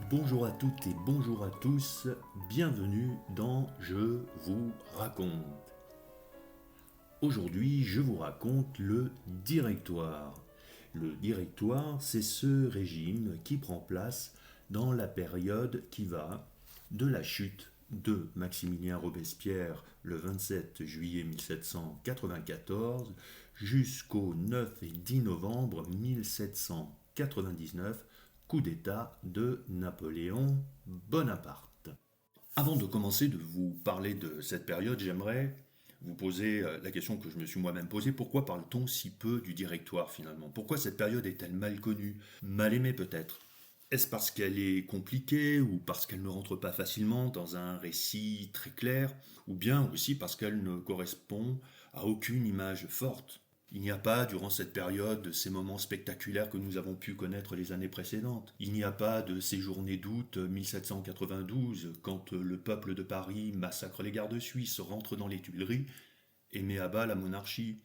Bonjour à toutes et bonjour à tous, bienvenue dans Je vous raconte. Aujourd'hui, je vous raconte le Directoire. Le Directoire, c'est ce régime qui prend place dans la période qui va de la chute de Maximilien Robespierre le 27 juillet 1794 jusqu'au 9 et 10 novembre 1799, coup d'État de Napoléon Bonaparte. Avant de commencer de vous parler de cette période, j'aimerais vous poser la question que je me suis moi-même posée. Pourquoi parle-t-on si peu du Directoire finalement? Pourquoi cette période est-elle mal connue? Mal aimée peut-être? Est-ce parce qu'elle est compliquée ou parce qu'elle ne rentre pas facilement dans un récit très clair? Ou bien aussi parce qu'elle ne correspond à aucune image forte? Il n'y a pas, durant cette période, ces moments spectaculaires que nous avons pu connaître les années précédentes. Il n'y a pas de ces journées d'août 1792, quand le peuple de Paris massacre les gardes suisses, rentre dans les Tuileries et met à bas la monarchie.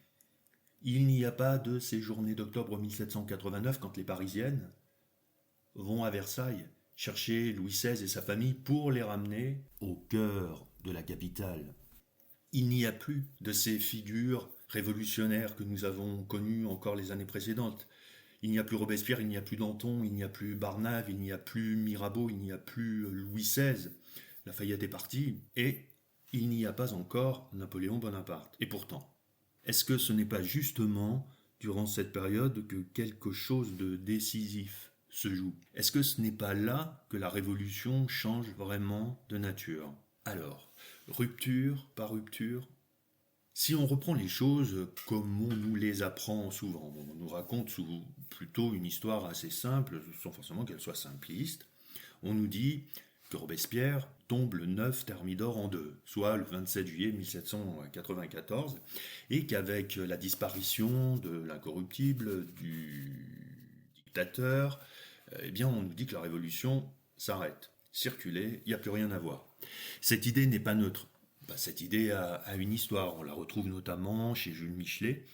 Il n'y a pas de ces journées d'octobre 1789, quand les Parisiennes vont à Versailles chercher Louis XVI et sa famille pour les ramener au cœur de la capitale. Il n'y a plus de ces figures révolutionnaires que nous avons connues encore les années précédentes. Il n'y a plus Robespierre, il n'y a plus Danton, il n'y a plus Barnave, il n'y a plus Mirabeau, il n'y a plus Louis XVI. Lafayette est parti, et il n'y a pas encore Napoléon Bonaparte. Et pourtant, est-ce que ce n'est pas justement durant cette période que quelque chose de décisif se joue? Est-ce que ce n'est pas là que la révolution change vraiment de nature? Alors, rupture par rupture, si on reprend les choses comme on nous les apprend souvent, on nous raconte plutôt une histoire assez simple, sans forcément qu'elle soit simpliste. On nous dit que Robespierre tombe le 9 Thermidor en deux, soit le 27 juillet 1794, et qu'avec la disparition de l'incorruptible, du dictateur, eh bien on nous dit que la révolution s'arrête. Circuler, il n'y a plus rien à voir. Cette idée n'est pas neutre. Cette idée a une histoire. On la retrouve notamment chez Jules Michelet,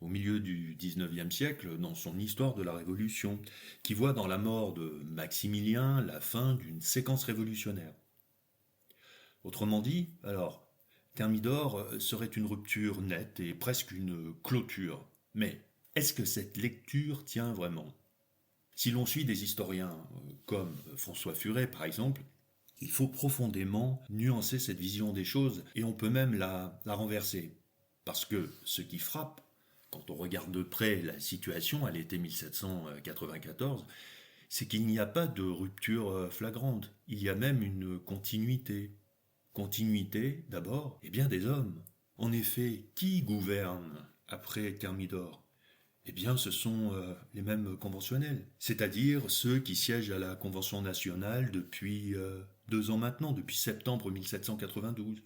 au milieu du XIXe siècle, dans son Histoire de la Révolution, qui voit dans la mort de Maximilien la fin d'une séquence révolutionnaire. Autrement dit, alors, Thermidor serait une rupture nette et presque une clôture. Mais est-ce que cette lecture tient vraiment? Si l'on suit des historiens comme François Furet par exemple, il faut profondément nuancer cette vision des choses et on peut même la renverser. Parce que ce qui frappe, quand on regarde de près la situation à l'été 1794, c'est qu'il n'y a pas de rupture flagrante. Il y a même une continuité. Continuité, d'abord, eh bien des hommes. En effet, qui gouverne après Thermidor? Eh bien, ce sont les mêmes conventionnels, c'est-à-dire ceux qui siègent à la Convention nationale depuis 2 ans maintenant, depuis septembre 1792.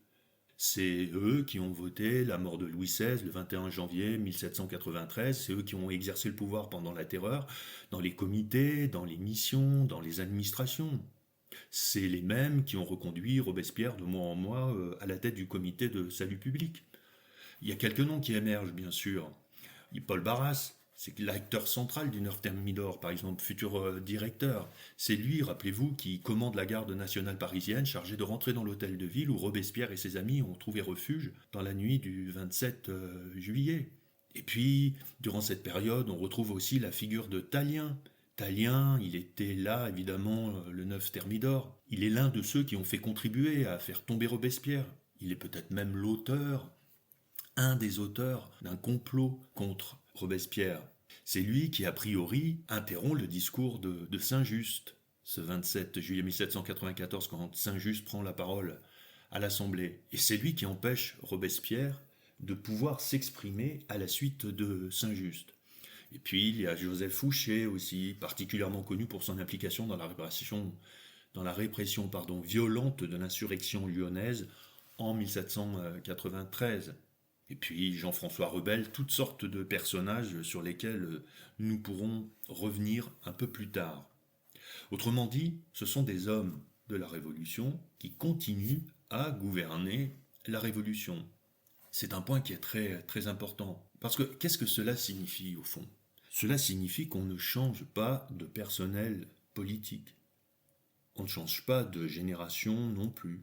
C'est eux qui ont voté la mort de Louis XVI le 21 janvier 1793, c'est eux qui ont exercé le pouvoir pendant la Terreur, dans les comités, dans les missions, dans les administrations. C'est les mêmes qui ont reconduit Robespierre de mois en mois à la tête du comité de salut public. Il y a quelques noms qui émergent, bien sûr. Paul Barras, c'est l'acteur central du 9 Thermidor, par exemple, futur directeur. C'est lui, rappelez-vous, qui commande la garde nationale parisienne chargée de rentrer dans l'hôtel de ville où Robespierre et ses amis ont trouvé refuge dans la nuit du 27 juillet. Et puis, durant cette période, on retrouve aussi la figure de Tallien. Tallien, il était là, évidemment, le 9 Thermidor. Il est l'un de ceux qui ont fait contribuer à faire tomber Robespierre. Il est peut-être même l'auteur, un des auteurs d'un complot contre Robespierre. C'est lui qui, a priori, interrompt le discours de Saint-Just, ce 27 juillet 1794, quand Saint-Just prend la parole à l'Assemblée. Et c'est lui qui empêche Robespierre de pouvoir s'exprimer à la suite de Saint-Just. Et puis, il y a Joseph Fouché aussi, particulièrement connu pour son implication dans la répression violente de l'insurrection lyonnaise en 1793. Et puis Jean-François Rebel, toutes sortes de personnages sur lesquels nous pourrons revenir un peu plus tard. Autrement dit, ce sont des hommes de la Révolution qui continuent à gouverner la Révolution. C'est un point qui est très, très important. Parce que qu'est-ce que cela signifie au fond? Cela signifie qu'on ne change pas de personnel politique. on ne change pas de génération non plus.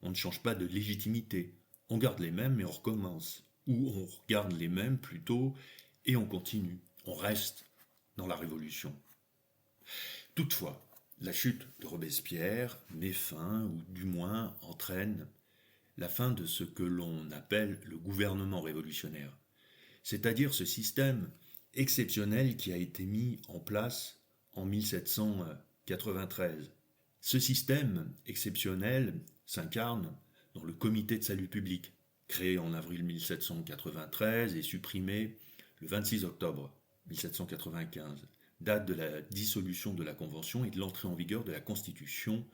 On ne change pas de légitimité. On garde les mêmes mais on recommence. Ou on regarde les mêmes plutôt et on continue. On reste dans la Révolution. Toutefois, la chute de Robespierre met fin, ou du moins entraîne, la fin de ce que l'on appelle le gouvernement révolutionnaire, c'est-à-dire ce système exceptionnel qui a été mis en place en 1793. Ce système exceptionnel s'incarne dans le Comité de salut public, créé en avril 1793 et supprimé le 26 octobre 1795, date de la dissolution de la Convention et de l'entrée en vigueur de la Constitution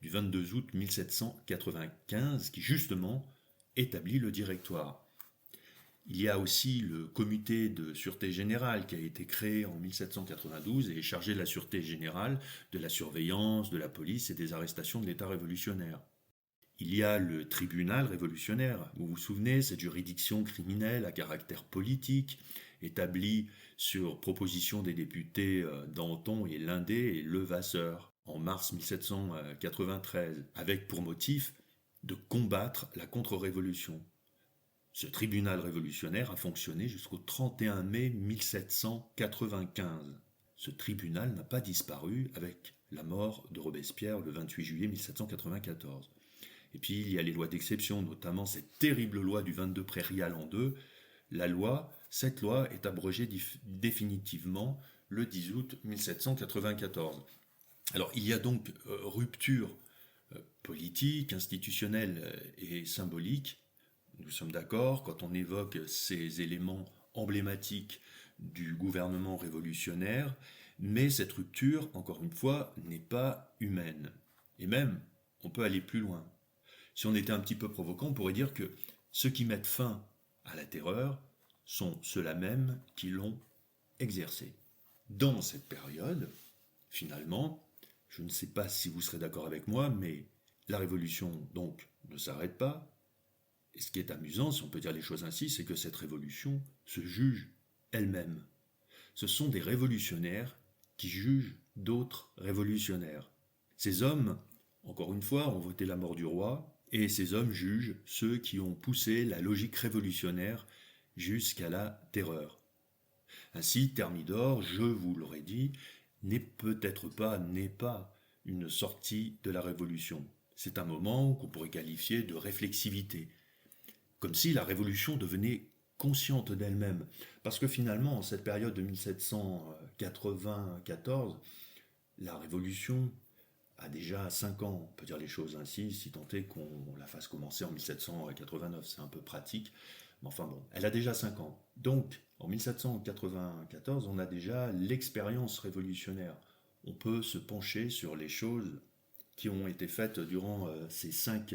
du 22 août 1795, qui justement établit le Directoire. Il y a aussi le comité de sûreté générale qui a été créé en 1792 et est chargé de la sûreté générale, de la surveillance, de la police et des arrestations de l'État révolutionnaire. Il y a le tribunal révolutionnaire, vous vous souvenez, cette juridiction criminelle à caractère politique, établie sur proposition des députés Danton et Lindé et Levasseur en mars 1793, avec pour motif de combattre la contre-révolution. Ce tribunal révolutionnaire a fonctionné jusqu'au 31 mai 1795. Ce tribunal n'a pas disparu avec la mort de Robespierre le 28 juillet 1794. Et puis il y a les lois d'exception, notamment cette terrible loi du 22 prairial en deux. Cette loi est abrogée définitivement le 10 août 1794. Alors il y a donc rupture politique, institutionnelle et symbolique. Nous sommes d'accord quand on évoque ces éléments emblématiques du gouvernement révolutionnaire, mais cette rupture, encore une fois, n'est pas humaine. Et même, on peut aller plus loin. Si on était un petit peu provoquant, on pourrait dire que ceux qui mettent fin à la terreur sont ceux-là même qui l'ont exercée. Dans cette période, finalement, je ne sais pas si vous serez d'accord avec moi, mais la révolution, donc, ne s'arrête pas. Et ce qui est amusant, si on peut dire les choses ainsi, c'est que cette révolution se juge elle-même. Ce sont des révolutionnaires qui jugent d'autres révolutionnaires. Ces hommes, encore une fois, ont voté la mort du roi, et ces hommes jugent ceux qui ont poussé la logique révolutionnaire jusqu'à la terreur. Ainsi, Thermidor, je vous l'aurais dit, n'est pas une sortie de la révolution. C'est un moment qu'on pourrait qualifier de réflexivité, comme si la révolution devenait consciente d'elle-même. Parce que finalement, en cette période de 1794, la révolution a déjà 5 ans, on peut dire les choses ainsi, si tant est qu'on la fasse commencer en 1789, c'est un peu pratique, mais enfin bon, elle a déjà 5 ans. Donc, en 1794, on a déjà l'expérience révolutionnaire. On peut se pencher sur les choses qui ont été faites durant ces 5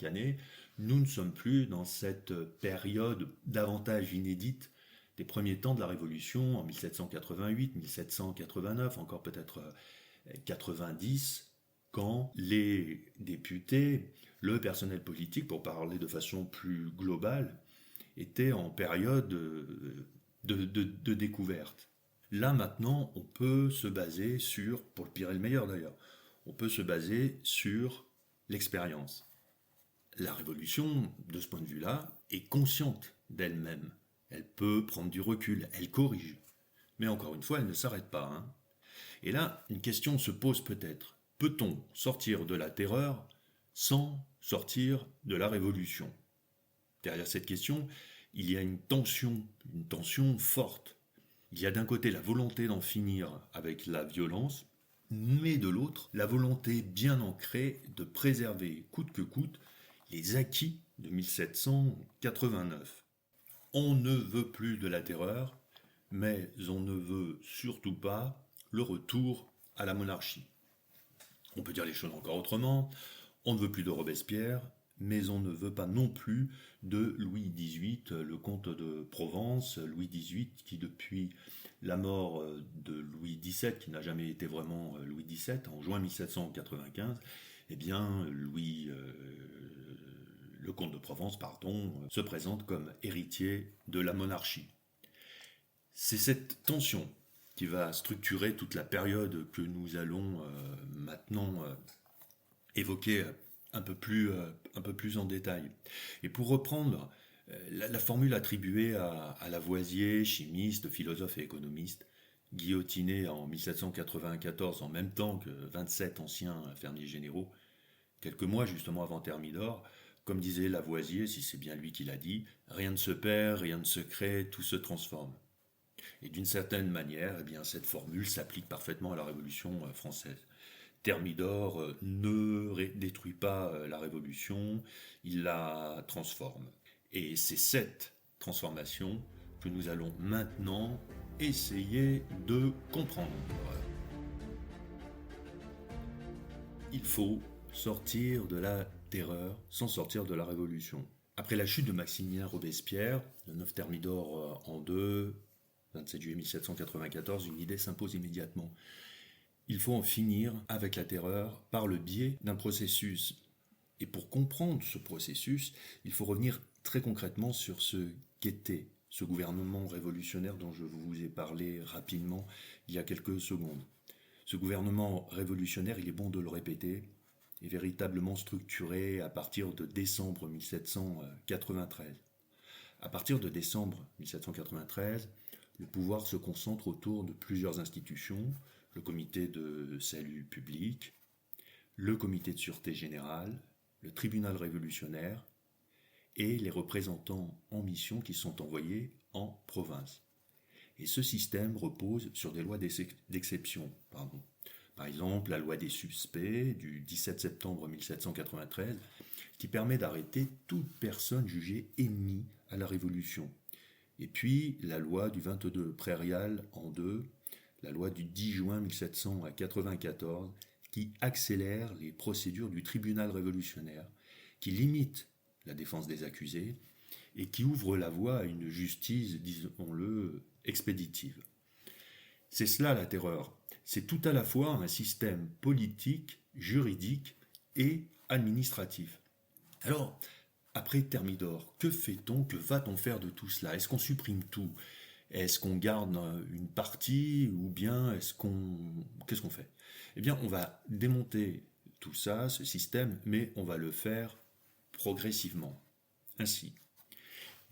années. Nous ne sommes plus dans cette période davantage inédite des premiers temps de la Révolution, en 1788, 1789, encore peut-être 90, quand les députés, le personnel politique, pour parler de façon plus globale, étaient en période de découverte. Là maintenant, on peut se baser sur, pour le pire et le meilleur d'ailleurs, on peut se baser sur l'expérience. La révolution, de ce point de vue-là, est consciente d'elle-même. Elle peut prendre du recul, elle corrige. Mais encore une fois, elle ne s'arrête pas. Et là, une question se pose peut-être. Peut-on sortir de la terreur sans sortir de la révolution? Derrière cette question, il y a une tension forte. Il y a d'un côté la volonté d'en finir avec la violence, mais de l'autre, la volonté bien ancrée de préserver coûte que coûte les acquis de 1789. On ne veut plus de la terreur, mais on ne veut surtout pas le retour à la monarchie. On peut dire les choses encore autrement, on ne veut plus de Robespierre, mais on ne veut pas non plus de Louis XVIII, le comte de Provence, Louis XVIII qui depuis la mort de Louis XVII, qui n'a jamais été vraiment Louis XVII, en juin 1795, eh bien le comte de Provence, se présente comme héritier de la monarchie. C'est cette tension qui va structurer toute la période que nous allons maintenant évoquer un peu plus en détail. Et pour reprendre la formule attribuée à Lavoisier, chimiste, philosophe et économiste, guillotiné en 1794 en même temps que 27 anciens fermiers généraux, quelques mois justement avant Thermidor, comme disait Lavoisier, si c'est bien lui qui l'a dit, rien ne se perd, rien ne se crée, tout se transforme. Et d'une certaine manière, eh bien, cette formule s'applique parfaitement à la Révolution française. Thermidor ne détruit pas la Révolution, il la transforme. Et c'est cette transformation que nous allons maintenant essayer de comprendre. Il faut sortir de la terreur sans sortir de la Révolution. Après la chute de Maximilien Robespierre, le 9 Thermidor en 2, 27 juillet 1794, une idée s'impose immédiatement. Il faut en finir avec la terreur par le biais d'un processus. Et pour comprendre ce processus, il faut revenir très concrètement sur ce qu'était ce gouvernement révolutionnaire dont je vous ai parlé rapidement il y a quelques secondes. Ce gouvernement révolutionnaire, il est bon de le répéter, est véritablement structuré à partir de décembre 1793. À partir de décembre 1793, le pouvoir se concentre autour de plusieurs institutions, le comité de salut public, le comité de sûreté générale, le tribunal révolutionnaire et les représentants en mission qui sont envoyés en province. Et ce système repose sur des lois d'exception. Par exemple, la loi des suspects du 17 septembre 1793 qui permet d'arrêter toute personne jugée ennemie à la Révolution. Et puis la loi du 22 prairial en 2, la loi du 10 juin 1794 qui accélère les procédures du tribunal révolutionnaire, qui limite la défense des accusés et qui ouvre la voie à une justice, disons-le, expéditive. C'est cela la terreur. C'est tout à la fois un système politique, juridique et administratif. Alors, après Thermidor, que fait-on, que va-t-on faire de tout cela? Est-ce qu'on supprime tout? Est-ce qu'on garde une partie ou bien qu'est-ce qu'on fait? Eh bien, on va démonter tout ça, ce système, mais on va le faire progressivement. Ainsi,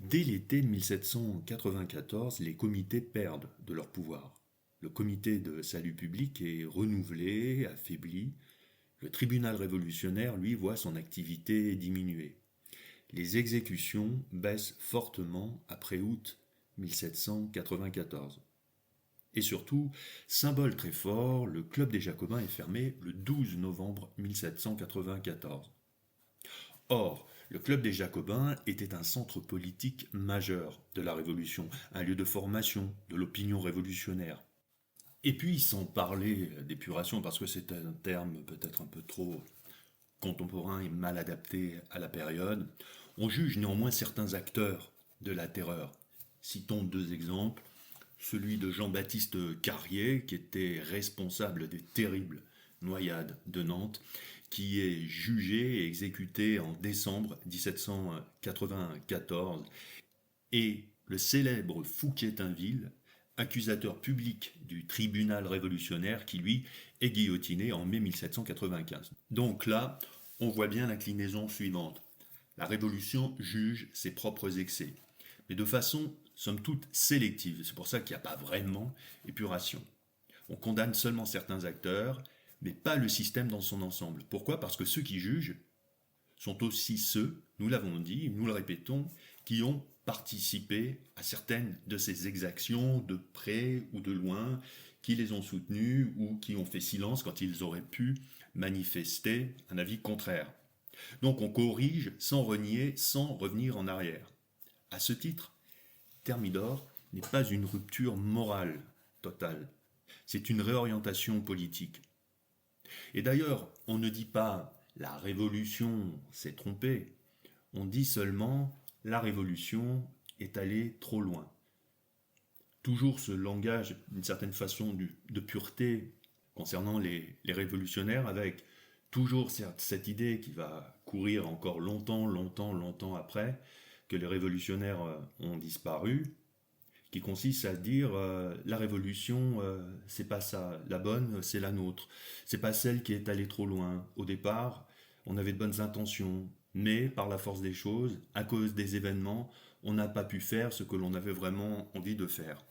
dès l'été 1794, les comités perdent de leur pouvoir. Le comité de salut public est renouvelé, affaibli. Le tribunal révolutionnaire, lui, voit son activité diminuer. Les exécutions baissent fortement après août 1794. Et surtout, symbole très fort, le club des Jacobins est fermé le 12 novembre 1794. Or, le club des Jacobins était un centre politique majeur de la Révolution, un lieu de formation de l'opinion révolutionnaire. Et puis, sans parler d'épuration, parce que c'est un terme peut-être un peu trop contemporain et mal adapté à la période, on juge néanmoins certains acteurs de la terreur. Citons deux exemples. Celui de Jean-Baptiste Carrier, qui était responsable des terribles noyades de Nantes, qui est jugé et exécuté en décembre 1794, et le célèbre Fouquier-Tinville, accusateur public du tribunal révolutionnaire, qui lui est guillotiné en mai 1795. Donc là, on voit bien l'inclinaison suivante. La Révolution juge ses propres excès, mais de façon, somme toute, sélective. C'est pour ça qu'il n'y a pas vraiment épuration. On condamne seulement certains acteurs, mais pas le système dans son ensemble. Pourquoi? Parce que ceux qui jugent sont aussi ceux, nous l'avons dit, nous le répétons, qui ont participé à certaines de ces exactions de près ou de loin, qui les ont soutenues ou qui ont fait silence quand ils auraient pu manifester un avis contraire. Donc on corrige sans renier, sans revenir en arrière. À ce titre, Thermidor n'est pas une rupture morale totale, c'est une réorientation politique. Et d'ailleurs, on ne dit pas la révolution s'est trompée, on dit seulement la révolution est allée trop loin. Toujours ce langage, d'une certaine façon, de pureté concernant les révolutionnaires, avec toujours cette idée qui va courir encore longtemps après que les révolutionnaires ont disparu, qui consiste à dire la révolution, c'est pas ça, la bonne, c'est la nôtre. C'est pas celle qui est allée trop loin. Au départ, on avait de bonnes intentions, mais par la force des choses, à cause des événements, on n'a pas pu faire ce que l'on avait vraiment envie de faire.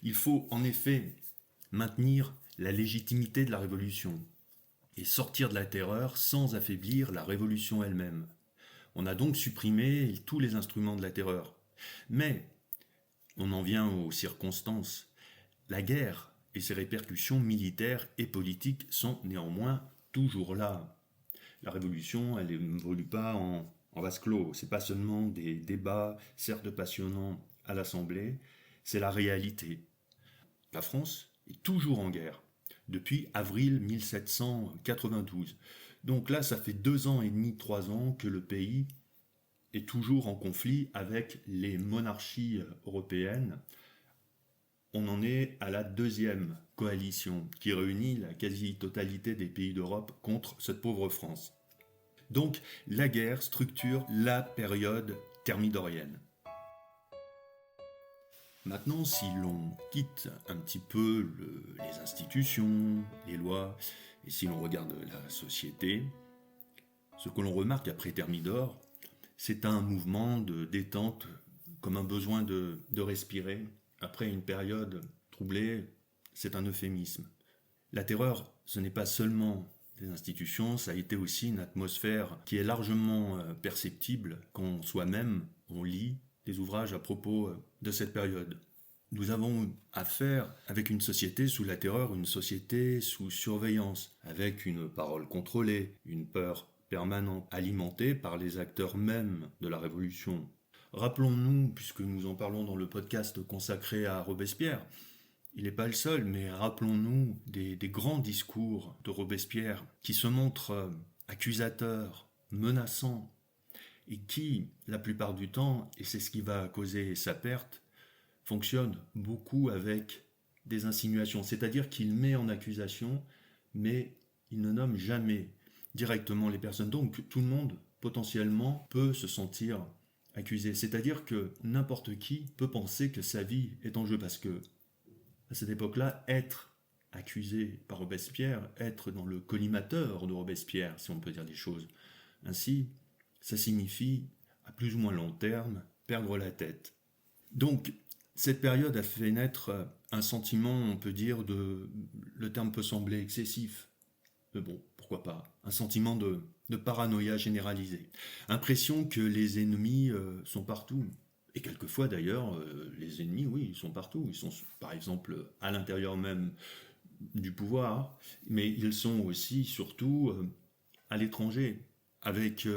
Il faut en effet maintenir la légitimité de la révolution et sortir de la terreur sans affaiblir la révolution elle-même. On a donc supprimé tous les instruments de la terreur. Mais on en vient aux circonstances. La guerre et ses répercussions militaires et politiques sont néanmoins toujours là. La révolution, elle n'évolue pas en vase clos. C'est pas seulement des débats, certes passionnants, à l'Assemblée, c'est la réalité. La France est toujours en guerre, depuis avril 1792. Donc là, ça fait 2 ans et demi, 3 ans que le pays est toujours en conflit avec les monarchies européennes. On en est à la deuxième coalition qui réunit la quasi-totalité des pays d'Europe contre cette pauvre France. Donc la guerre structure la période thermidorienne. Maintenant, si l'on quitte un petit peu les institutions, les lois, et si l'on regarde la société, ce que l'on remarque après Thermidor, c'est un mouvement de détente, comme un besoin de respirer. Après une période troublée, c'est un euphémisme. La terreur, ce n'est pas seulement des institutions, ça a été aussi une atmosphère qui est largement perceptible quand soi-même on lit des ouvrages à propos de cette période. Nous avons affaire avec une société sous la terreur, une société sous surveillance, avec une parole contrôlée, une peur permanente, alimentée par les acteurs mêmes de la Révolution. Rappelons-nous, puisque nous en parlons dans le podcast consacré à Robespierre, il n'est pas le seul, mais rappelons-nous des grands discours de Robespierre qui se montrent accusateurs, menaçants, et qui, la plupart du temps, et c'est ce qui va causer sa perte, fonctionne beaucoup avec des insinuations. C'est-à-dire qu'il met en accusation, mais il ne nomme jamais directement les personnes. Donc tout le monde, potentiellement, peut se sentir accusé. C'est-à-dire que n'importe qui peut penser que sa vie est en jeu, parce que à cette époque-là, être accusé par Robespierre, être dans le collimateur de Robespierre, si on peut dire des choses ainsi, ça signifie, à plus ou moins long terme, perdre la tête. Donc, cette période a fait naître un sentiment, on peut dire, le terme peut sembler excessif, mais bon, pourquoi pas, un sentiment de paranoïa généralisée. Impression que les ennemis sont partout. Et quelquefois d'ailleurs, les ennemis, oui, ils sont partout. Ils sont par exemple à l'intérieur même du pouvoir, mais ils sont aussi, surtout, à l'étranger, avec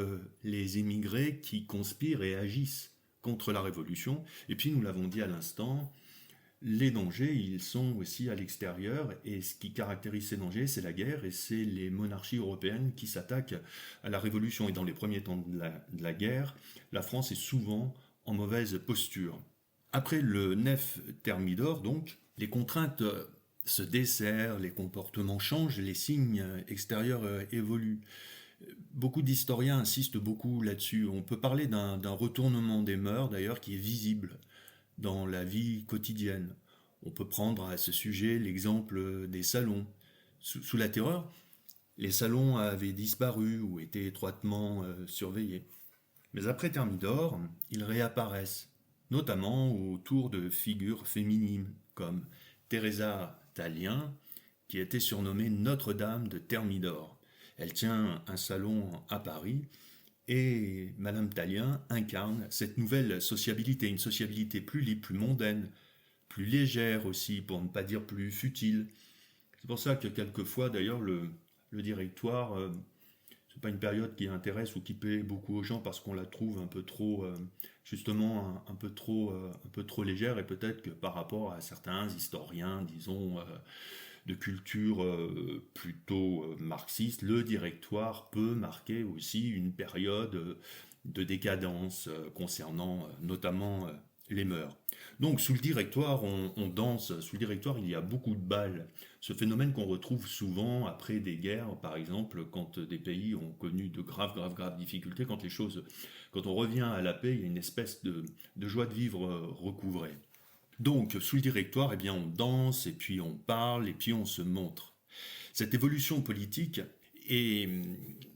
les émigrés qui conspirent et agissent contre la Révolution. Et puis, nous l'avons dit à l'instant, les dangers, ils sont aussi à l'extérieur, et ce qui caractérise ces dangers, c'est la guerre, et c'est les monarchies européennes qui s'attaquent à la Révolution. Et dans les premiers temps de la guerre, la France est souvent en mauvaise posture. Après le nef Thermidor, donc, les contraintes se desserrent, les comportements changent, les signes extérieurs évoluent. Beaucoup d'historiens insistent beaucoup là-dessus. On peut parler d'un retournement des mœurs, d'ailleurs, qui est visible dans la vie quotidienne. On peut prendre à ce sujet l'exemple des salons. Sous la Terreur, les salons avaient disparu ou étaient étroitement surveillés. Mais après Thermidor, ils réapparaissent, notamment autour de figures féminines comme Teresa Tallien, qui était surnommée Notre-Dame de Thermidor. Elle tient un salon à Paris et Madame Tallien incarne cette nouvelle sociabilité, une sociabilité plus libre, plus mondaine, plus légère aussi, pour ne pas dire plus futile. C'est pour ça que quelquefois, d'ailleurs, le directoire, c'est pas une période qui intéresse ou qui plaît beaucoup aux gens parce qu'on la trouve un peu trop, justement, un peu trop légère, et peut-être que par rapport à certains historiens, disons, de culture plutôt marxiste, le directoire peut marquer aussi une période de décadence concernant notamment les mœurs. Donc sous le directoire, on danse, sous le directoire il y a beaucoup de bals. Ce phénomène qu'on retrouve souvent après des guerres, par exemple, quand des pays ont connu de graves difficultés, quand on revient à la paix, il y a une espèce de joie de vivre recouvrée. Donc, sous le Directoire, eh bien, on danse, et puis on parle, et puis on se montre. Cette évolution politique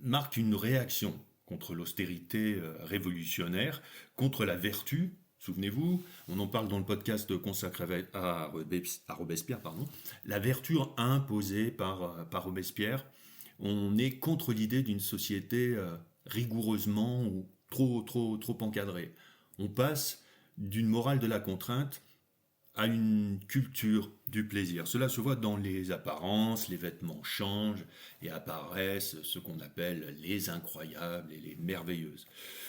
marque une réaction contre l'austérité révolutionnaire, contre la vertu. Souvenez-vous, on en parle dans le podcast consacré à Robespierre, pardon. La vertu imposée par Robespierre. On est contre l'idée d'une société rigoureusement ou trop encadrée. On passe d'une morale de la contrainte à une culture du plaisir. Cela se voit dans les apparences, les vêtements changent et apparaissent ce qu'on appelle les incroyables et les merveilleuses.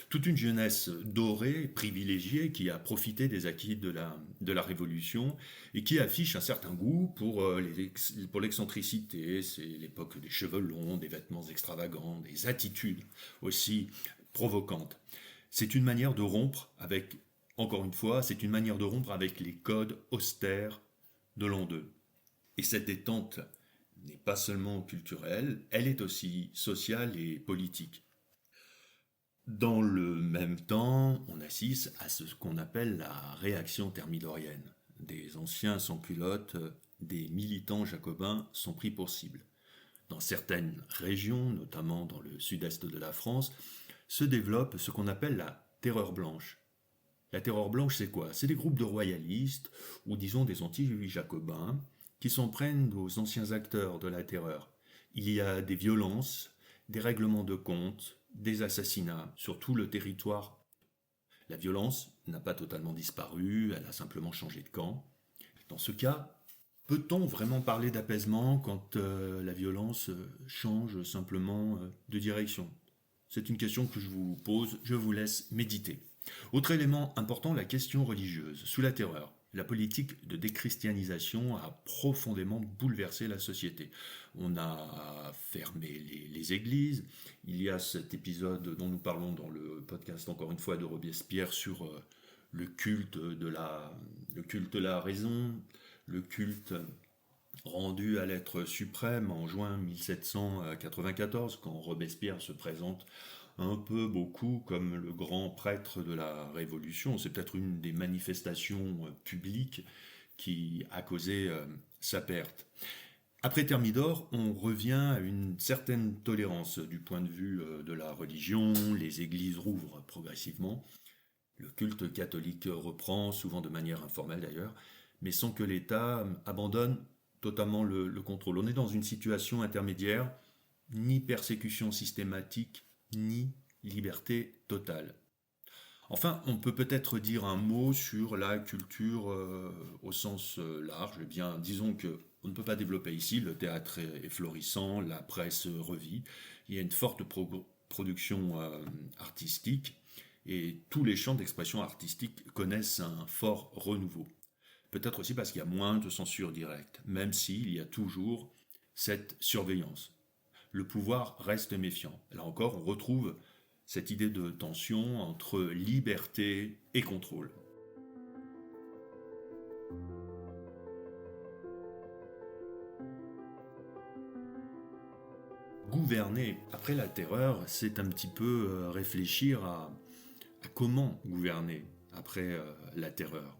Toute une jeunesse dorée, privilégiée, qui a profité des acquis de la Révolution et qui affiche un certain goût pour l'excentricité. C'est l'époque des cheveux longs, des vêtements extravagants, des attitudes aussi provocantes. C'est une manière de rompre avec Encore une fois, c'est une manière de rompre avec les codes austères de l'an 2. Et cette détente n'est pas seulement culturelle, elle est aussi sociale et politique. Dans le même temps, on assiste à ce qu'on appelle la réaction thermidorienne. Des anciens sans-culottes, des militants jacobins sont pris pour cible. Dans certaines régions, notamment dans le sud-est de la France, se développe ce qu'on appelle la terreur blanche. La terreur blanche, c'est quoi? C'est des groupes de royalistes, ou disons des anti-jacobins, qui s'en prennent aux anciens acteurs de la terreur. Il y a des violences, des règlements de compte, des assassinats sur tout le territoire. La violence n'a pas totalement disparu, elle a simplement changé de camp. Dans ce cas, peut-on vraiment parler d'apaisement quand la violence change simplement de direction? C'est une question que je vous pose, je vous laisse méditer. Autre élément important, la question religieuse. Sous la terreur, la politique de déchristianisation a profondément bouleversé la société. On a fermé les églises. Il y a cet épisode dont nous parlons dans le podcast, encore une fois, de Robespierre sur le culte de la raison, le culte rendu à l'être suprême en juin 1794, quand Robespierre se présente un peu beaucoup comme le grand prêtre de la Révolution. C'est peut-être une des manifestations publiques qui a causé sa perte. Après Thermidor, on revient à une certaine tolérance du point de vue de la religion, les églises rouvrent progressivement, le culte catholique reprend, souvent de manière informelle d'ailleurs, mais sans que l'État abandonne totalement le contrôle. On est dans une situation intermédiaire, ni persécution systématique, ni liberté totale. Enfin, on peut peut-être dire un mot sur la culture au sens large. Eh bien, disons que on ne peut pas développer ici, le théâtre est florissant, la presse revit, il y a une forte production artistique, et tous les champs d'expression artistique connaissent un fort renouveau. Peut-être aussi parce qu'il y a moins de censure directe, même s'il y a toujours cette surveillance. Le pouvoir reste méfiant. Là encore, on retrouve cette idée de tension entre liberté et contrôle. Gouverner après la terreur, c'est un petit peu réfléchir à comment gouverner après la terreur.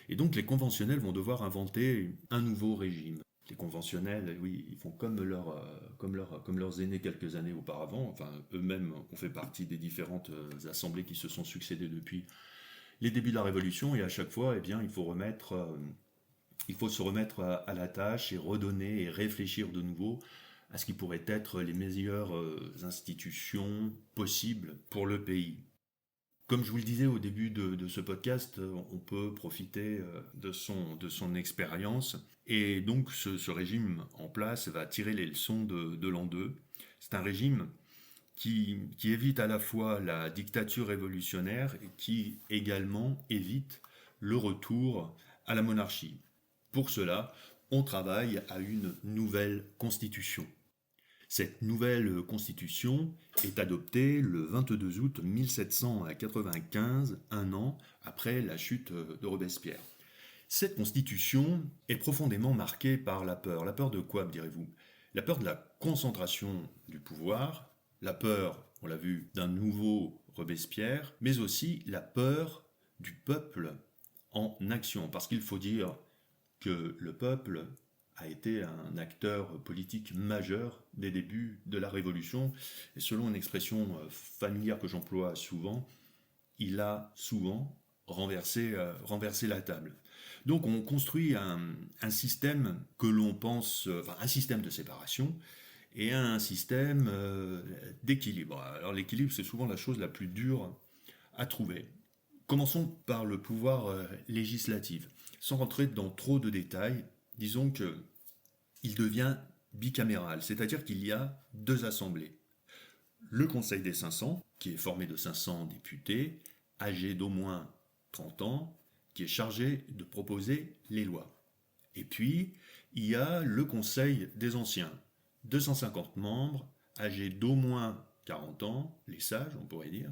Et donc les conventionnels vont devoir inventer un nouveau régime. Les conventionnels, oui, ils font comme leurs aînés quelques années auparavant. Enfin, eux-mêmes ont fait partie des différentes assemblées qui se sont succédées depuis les débuts de la Révolution. Et à chaque fois, eh bien, il faut se remettre à la tâche et redonner et réfléchir de nouveau à ce qui pourrait être les meilleures institutions possibles pour le pays. Comme je vous le disais au début de ce podcast, on peut profiter de son expérience. Et donc ce régime en place va tirer les leçons de l'an 2. C'est un régime qui évite à la fois la dictature révolutionnaire et qui également évite le retour à la monarchie. Pour cela, on travaille à une nouvelle constitution. Cette nouvelle constitution est adoptée le 22 août 1795, un an après la chute de Robespierre. Cette constitution est profondément marquée par la peur. La peur de quoi, me direz-vous? La peur de la concentration du pouvoir, la peur, on l'a vu, d'un nouveau Robespierre, mais aussi la peur du peuple en action. Parce qu'il faut dire que le peuple a été un acteur politique majeur des débuts de la Révolution. Et selon une expression familière que j'emploie souvent, il a souvent renversé la table. Donc on construit un système que l'on pense, un système de séparation et un système d'équilibre. Alors l'équilibre, c'est souvent la chose la plus dure à trouver. Commençons par le pouvoir législatif. Sans rentrer dans trop de détails, disons qu'il devient bicaméral, c'est-à-dire qu'il y a deux assemblées. Le Conseil des 500, qui est formé de 500 députés, âgés d'au moins 30 ans, qui est chargé de proposer les lois. Et puis, il y a le Conseil des Anciens, 250 membres, âgés d'au moins 40 ans, les sages on pourrait dire,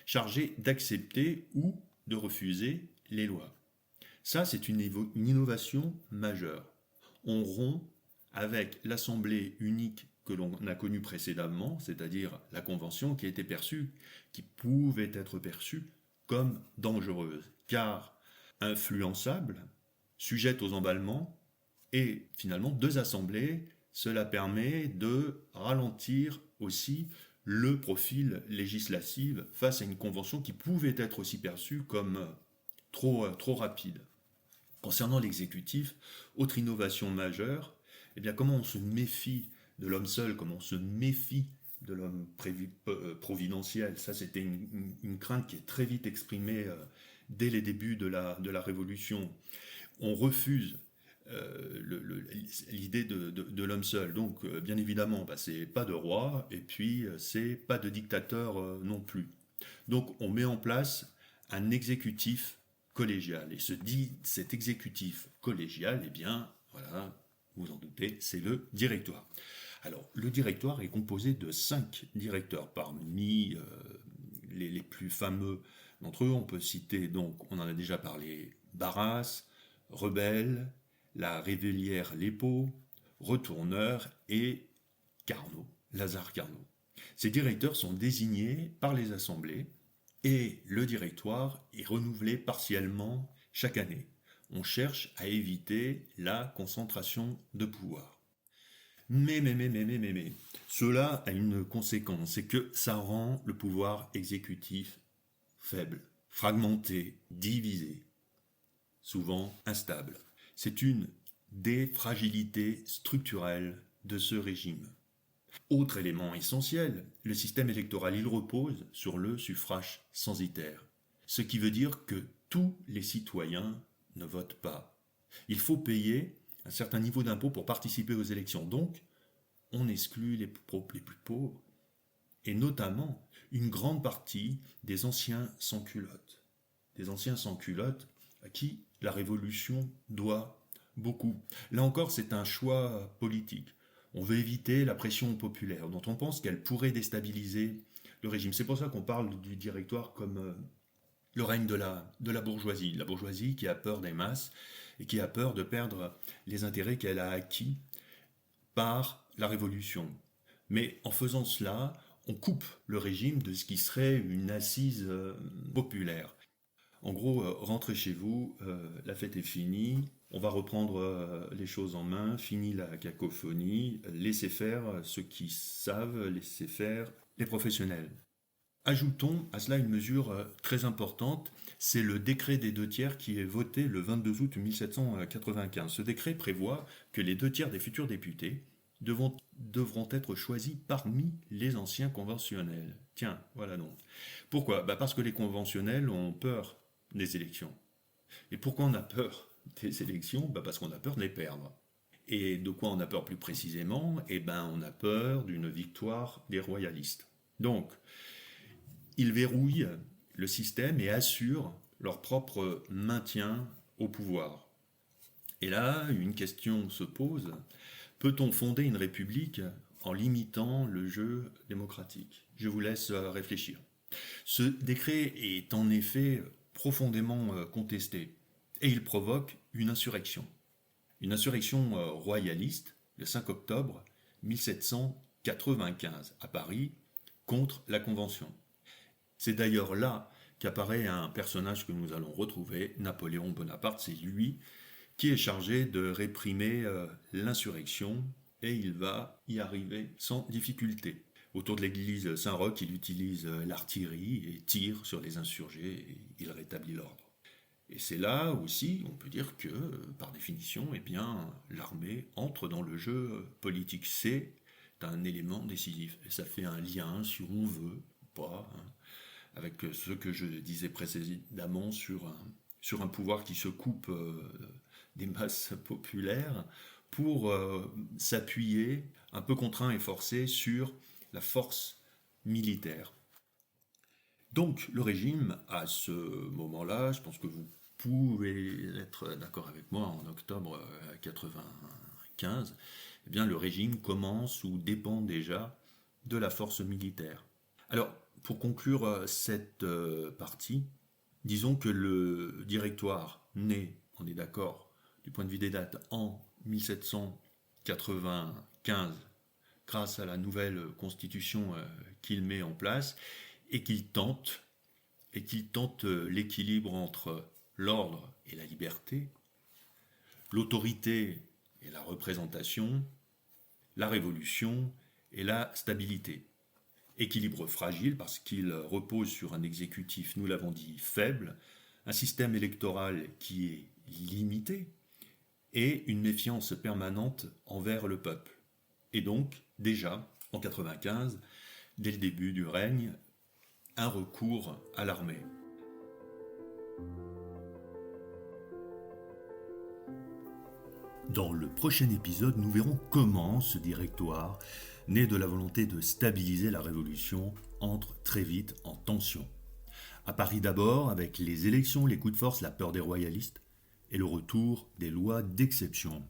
chargés d'accepter ou de refuser les lois. Ça, c'est une innovation majeure. On rompt avec l'assemblée unique que l'on a connue précédemment, c'est-à-dire la Convention qui pouvait être perçue comme dangereuse, car influençable, sujette aux emballements, et finalement deux assemblées, cela permet de ralentir aussi le profil législatif face à une convention qui pouvait être aussi perçue comme trop rapide. Concernant l'exécutif, autre innovation majeure, eh bien comment on se méfie de l'homme seul, comment on se méfie de l'homme providentiel. Ça, c'était une crainte qui est très vite exprimée dès les débuts de la Révolution. On refuse l'idée de l'homme seul. Donc, bien évidemment, c'est pas de roi, et puis c'est pas de dictateur non plus. Donc, on met en place un exécutif collégial. Et cet exécutif collégial, eh bien, voilà, vous en doutez, c'est le directoire. Alors, le directoire est composé de 5 directeurs. Parmi les plus fameux d'entre eux, on peut citer, donc, on en a déjà parlé, Barras, Rebelle, la Révélière Lépo, Retourneur et Carnot, Lazare Carnot. Ces directeurs sont désignés par les assemblées et le directoire est renouvelé partiellement chaque année. On cherche à éviter la concentration de pouvoir. Mais, cela a une conséquence, c'est que ça rend le pouvoir exécutif faible, fragmenté, divisé, souvent instable. C'est une des fragilités structurelles de ce régime. Autre élément essentiel, le système électoral, il repose sur le suffrage censitaire, ce qui veut dire que tous les citoyens ne votent pas. Il faut payer un certain niveau d'impôt pour participer aux élections. Donc, on exclut les plus pauvres, et notamment une grande partie des anciens sans-culottes. Des anciens sans-culottes à qui la Révolution doit beaucoup. Là encore, c'est un choix politique. On veut éviter la pression populaire, dont on pense qu'elle pourrait déstabiliser le régime. C'est pour ça qu'on parle du directoire comme le règne de la bourgeoisie. La bourgeoisie qui a peur des masses et qui a peur de perdre les intérêts qu'elle a acquis par la Révolution. Mais en faisant cela, on coupe le régime de ce qui serait une assise populaire. En gros, rentrez chez vous, la fête est finie, on va reprendre les choses en main, fini la cacophonie, laissez faire ceux qui savent, laissez faire les professionnels. Ajoutons à cela une mesure très importante, c'est le décret des 2/3 qui est voté le 22 août 1795. Ce décret prévoit que les 2/3 des futurs députés devront être choisis parmi les anciens conventionnels. Tiens, voilà donc. Pourquoi ? Parce que les conventionnels ont peur des élections. Et pourquoi on a peur des élections ? Parce qu'on a peur de les perdre. Et de quoi on a peur plus précisément ? On a peur d'une victoire des royalistes. Donc, ils verrouillent le système et assurent leur propre maintien au pouvoir. Et là, une question se pose. Peut-on fonder une république en limitant le jeu démocratique ? Je vous laisse réfléchir. Ce décret est en effet profondément contesté et il provoque une insurrection. Une insurrection royaliste le 5 octobre 1795 à Paris contre la Convention. C'est d'ailleurs là qu'apparaît un personnage que nous allons retrouver, Napoléon Bonaparte. C'est lui qui est chargé de réprimer l'insurrection, et il va y arriver sans difficulté. Autour de l'église Saint-Roch, il utilise l'artillerie et tire sur les insurgés, et il rétablit l'ordre. Et c'est là aussi, on peut dire que, par définition, eh bien, l'armée entre dans le jeu politique. C'est un élément décisif. Et ça fait un lien, si on veut, ou pas, hein, avec ce que je disais précédemment sur un pouvoir qui se coupe des masses populaires pour s'appuyer, un peu contraint et forcé, sur la force militaire. Donc le régime, à ce moment-là, je pense que vous pouvez être d'accord avec moi, en octobre 1995, eh bien le régime commence ou dépend déjà de la force militaire. Alors, pour conclure cette partie, disons que le directoire naît, on est d'accord, du point de vue des dates, en 1795, grâce à la nouvelle constitution qu'il met en place, et qu'il tente l'équilibre entre l'ordre et la liberté, l'autorité et la représentation, la révolution et la stabilité. Équilibre fragile parce qu'il repose sur un exécutif, nous l'avons dit, faible, un système électoral qui est limité et une méfiance permanente envers le peuple. Et donc, déjà, en 1995, dès le début du règne, un recours à l'armée. Dans le prochain épisode, nous verrons comment ce directoire, né de la volonté de stabiliser la Révolution, entre très vite en tension. À Paris d'abord, avec les élections, les coups de force, la peur des royalistes et le retour des lois d'exception.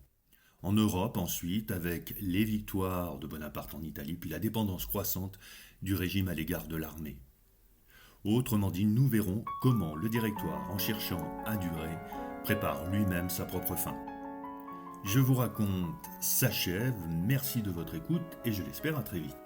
En Europe ensuite, avec les victoires de Bonaparte en Italie, puis la dépendance croissante du régime à l'égard de l'armée. Autrement dit, nous verrons comment le directoire, en cherchant à durer, prépare lui-même sa propre fin. Je vous raconte s'achève, merci de votre écoute et je l'espère à très vite.